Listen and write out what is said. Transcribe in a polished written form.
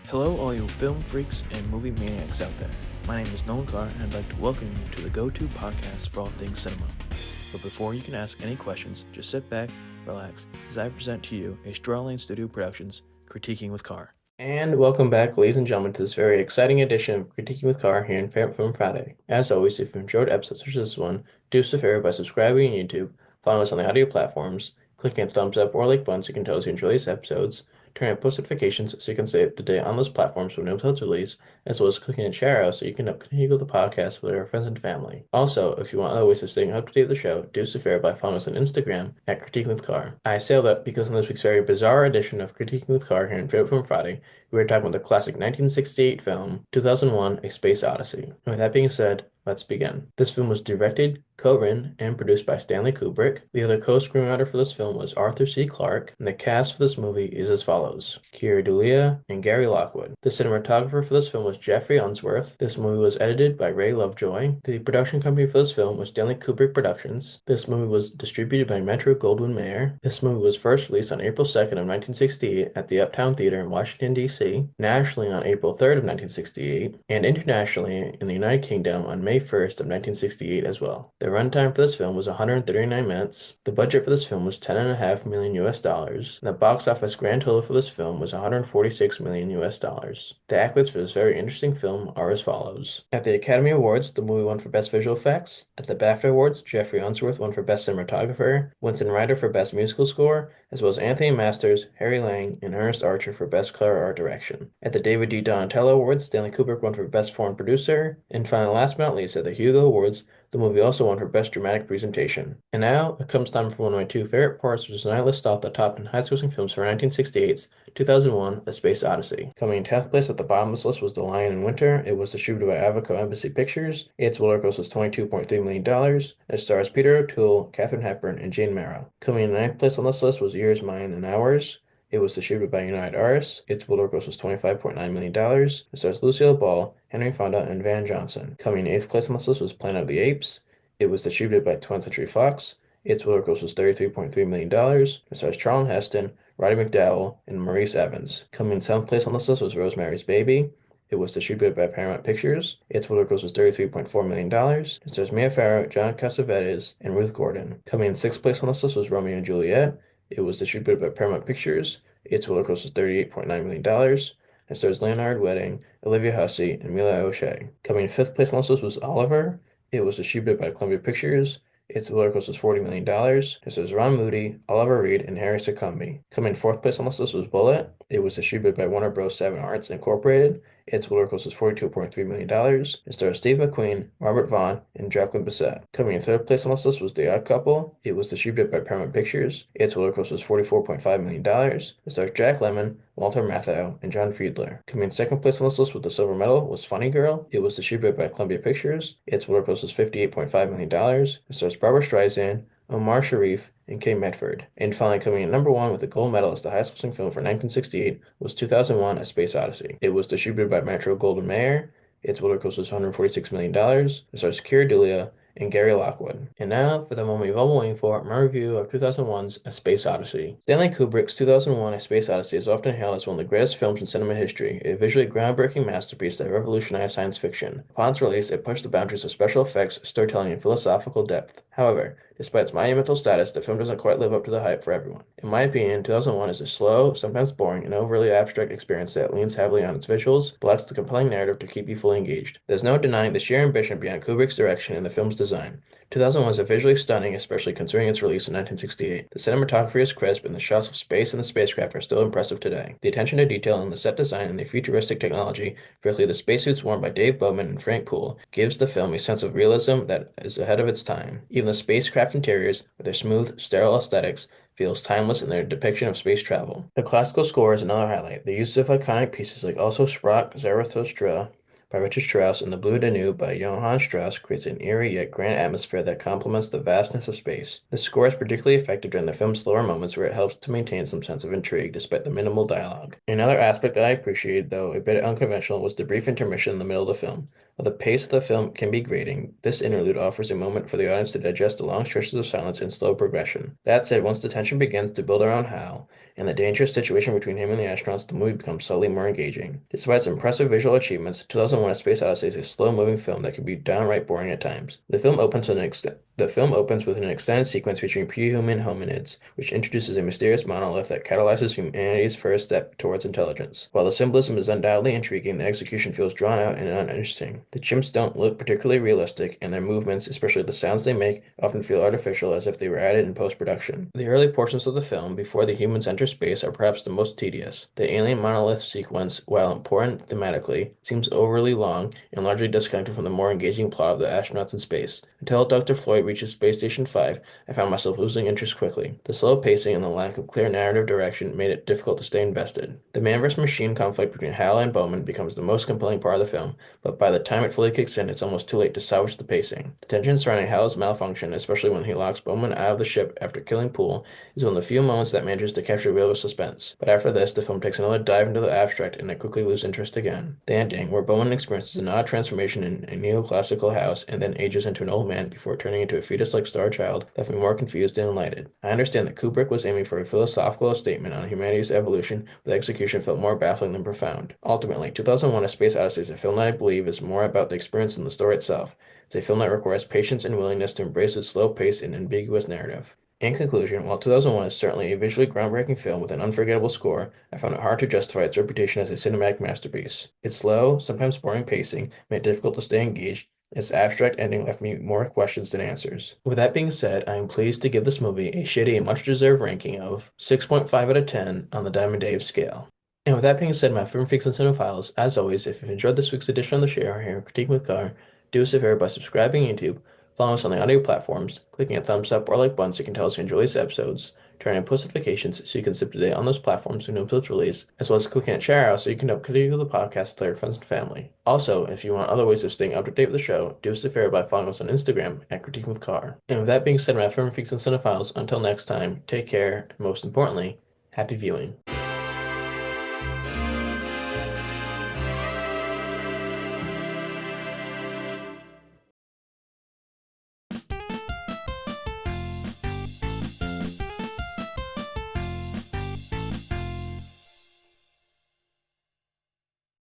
Hello, all you film freaks and movie maniacs out there. My name is Nolan Carr, and I'd like to welcome you to the go-to podcast for all things cinema. But before you can ask any questions, just sit back, relax, as I present to you a Straw Lane Studio Productions Critiquing with Carr. And welcome back, ladies and gentlemen, to this very exciting edition of Critiquing with Carr here in Favorite Film Friday. As always, if you enjoyed episodes such as this one, do us a favor by subscribing on YouTube, following us on the audio platforms, clicking a thumbs up or like button so you can tell us you enjoy these episodes, turn on post notifications so you can stay up to date on those platforms when new episodes release, as well as clicking the share out so you can continue with the podcast with your friends and family. Also, if you want other ways of staying up to date with the show, do us a favor by following us on Instagram at Critiquing with Carr. I say all that because in this week's very bizarre edition of Critiquing with Carr here in Favorite Film Friday, we are talking about the classic 1968 film 2001: A Space Odyssey. And with that being said, let's begin. This film was directed, co-written, and produced by Stanley Kubrick. The other co-screenwriter for this film was Arthur C. Clarke, and the cast for this movie is as follows: Keira Dullea and Gary Lockwood. The cinematographer for this film was Jeffrey Unsworth. This movie was edited by Ray Lovejoy. The production company for this film was Stanley Kubrick Productions. This movie was distributed by Metro-Goldwyn-Mayer. This movie was first released on April 2nd of 1968 at the Uptown Theater in Washington, D.C., nationally on April 3rd of 1968, and internationally in the United Kingdom on May 1st of 1968 as well. The runtime for this film was 139 minutes. The budget for this film was $10.5 million US, and the box office grand total for this film was $146 million US. The accolades for this very interesting film are as follows. At the Academy Awards, the movie won for Best Visual Effects. At the BAFTA Awards, Jeffrey Unsworth won for Best Cinematographer, Winston Ryder for Best Musical Score, as well as Anthony Masters, Harry Lang, and Ernest Archer for Best Color Art Direction. At the David D. Donatello Awards, Stanley Kubrick won for Best Foreign Producer, and finally, last but not least, at the Hugo Awards, the movie also won for Best Dramatic Presentation. And now, it comes time for one of my two favorite parts, which is when I list off the top 10 highest-grossing films for 1968's 2001: A Space Odyssey. Coming in 10th place at the bottom of this list was The Lion in Winter. It was distributed by Avico Embassy Pictures. Its world gross was $22.3 million. It stars Peter O'Toole, Katharine Hepburn, and Jane Merrill. Coming in 9th place on this list was Yours, Mine, and Ours. It was distributed by United Artists. Its world gross was $25.9 million. It stars Lucille Ball, Henry Fonda, and Van Johnson. Coming in 8th place on this list was Planet of the Apes. It was distributed by 20th Century Fox. Its world gross was $33.3 million. It stars Charlton Heston, Roddy McDowall, and Maurice Evans. Coming in 7th place on this list was Rosemary's Baby. It was distributed by Paramount Pictures. Its world gross was $33.4 million. It stars Mia Farrow, John Cassavetes, and Ruth Gordon. Coming in 6th place on this list was Romeo and Juliet. It was distributed by Paramount Pictures. Its world gross was $38.9 million. It stars Leonard Wedding, Olivia Hussey, and Mila O'Shea. Coming in 5th place on this list was Oliver. It was distributed by Columbia Pictures. Its world gross was $40 million. It stars Ron Moody, Oliver Reed, and Harry Succumbi. Coming in 4th place on this list was Bullet. It was distributed by Warner Bros. 7 Arts Incorporated. Its world gross was $42.3 million. It stars Steve McQueen, Robert Vaughn, and Jacqueline Bisset. Coming in 3rd place on this list was The Odd Couple. It was distributed by Paramount Pictures. Its world gross was $44.5 million. It stars Jack Lemmon, Walter Matthau, and John Fiedler. Coming in 2nd place on this list with the silver medal was Funny Girl. It was distributed by Columbia Pictures. Its world gross was $58.5 million. It stars Barbara Streisand, Omar Sharif, and Kay Medford. And finally, coming in number 1 with the gold medal as the highest grossing film for 1968 was 2001: A Space Odyssey. It was distributed by Metro-Goldwyn-Mayer. Its world gross was $146 million. It stars Keira Dullea and Gary Lockwood. And now, for the moment you've all been waiting for, my review of 2001's A Space Odyssey. Stanley Kubrick's 2001: A Space Odyssey is often hailed as one of the greatest films in cinema history, a visually groundbreaking masterpiece that revolutionized science fiction. Upon its release, it pushed the boundaries of special effects, storytelling, and philosophical depth. However, despite its monumental status, the film doesn't quite live up to the hype for everyone. In my opinion, 2001 is a slow, sometimes boring, and overly abstract experience that leans heavily on its visuals, but lacks the compelling narrative to keep you fully engaged. There's no denying the sheer ambition behind Kubrick's direction and the film's design. 2001 is visually stunning, especially considering its release in 1968. The cinematography is crisp, and the shots of space and the spacecraft are still impressive today. The attention to detail in the set design and the futuristic technology, particularly the spacesuits worn by Dave Bowman and Frank Poole, gives the film a sense of realism that is ahead of its time. Even the spacecraft interiors, with their smooth, sterile aesthetics, feels timeless in their depiction of space travel. The classical score is another highlight. The use of iconic pieces like Also Sprach Zarathustra by Richard Strauss and The Blue Danube by Johann Strauss creates an eerie yet grand atmosphere that complements the vastness of space. The score is particularly effective during the film's slower moments where it helps to maintain some sense of intrigue despite the minimal dialogue. Another aspect that I appreciated, though a bit unconventional, was the brief intermission in the middle of the film. While the pace of the film can be grating, this interlude offers a moment for the audience to digest the long stretches of silence in slow progression. That said, once the tension begins to build around Hal and the dangerous situation between him and the astronauts, the movie becomes subtly more engaging. Despite its impressive visual achievements, 2001: A Space Odyssey is a slow-moving film that can be downright boring at times. The film opens with an extended sequence featuring pre-human hominids, which introduces a mysterious monolith that catalyzes humanity's first step towards intelligence. While the symbolism is undoubtedly intriguing, the execution feels drawn out and uninteresting. The chimps don't look particularly realistic, and their movements, especially the sounds they make, often feel artificial as if they were added in post-production. The early portions of the film, before the humans enter space, are perhaps the most tedious. The alien monolith sequence, while important thematically, seems overly long and largely disconnected from the more engaging plot of the astronauts in space. Until Dr. Floyd reaches Space Station 5, I found myself losing interest quickly. The slow pacing and the lack of clear narrative direction made it difficult to stay invested. The man vs. machine conflict between Hal and Bowman becomes the most compelling part of the film, but by the time it fully kicks in, it's almost too late to salvage the pacing. The tension surrounding Hal's malfunction, especially when he locks Bowman out of the ship after killing Poole, is one of the few moments that manages to capture real suspense. But after this, the film takes another dive into the abstract and I quickly lose interest again. The ending, where Bowman experiences an odd transformation in a neoclassical house and then ages into an old man before turning into a fetus-like star child, left me more confused and enlightened. I understand that Kubrick was aiming for a philosophical statement on humanity's evolution, but the execution felt more baffling than profound. Ultimately, 2001: A Space Odyssey is a film that I believe is more about the experience than the story itself. It's a film that requires patience and willingness to embrace its slow pace and ambiguous narrative. In conclusion, while 2001 is certainly a visually groundbreaking film with an unforgettable score, I found it hard to justify its reputation as a cinematic masterpiece. Its slow, sometimes boring pacing made it difficult to stay engaged. Its abstract ending left me more questions than answers. With that being said, I am pleased to give this movie a shitty and much-deserved ranking of 6.5 out of 10 on the Diamond Dave scale. And with that being said, my film freaks and cinephiles, as always, if you've enjoyed this week's edition of the show here, Critique with Carr, do us a favor by subscribing on YouTube, following us on the audio platforms, clicking a thumbs up or like button so you can tell us you enjoy these episodes, turning on post notifications so you can stay up to date on those platforms when new episodes release, as well as clicking at share out so you can help continue the podcast with your friends and family. Also, if you want other ways of staying up to date with the show, do us a favor by following us on Instagram at Critique with Carr. And with that being said, my film freaks and cinephiles, until next time, take care, and most importantly, happy viewing.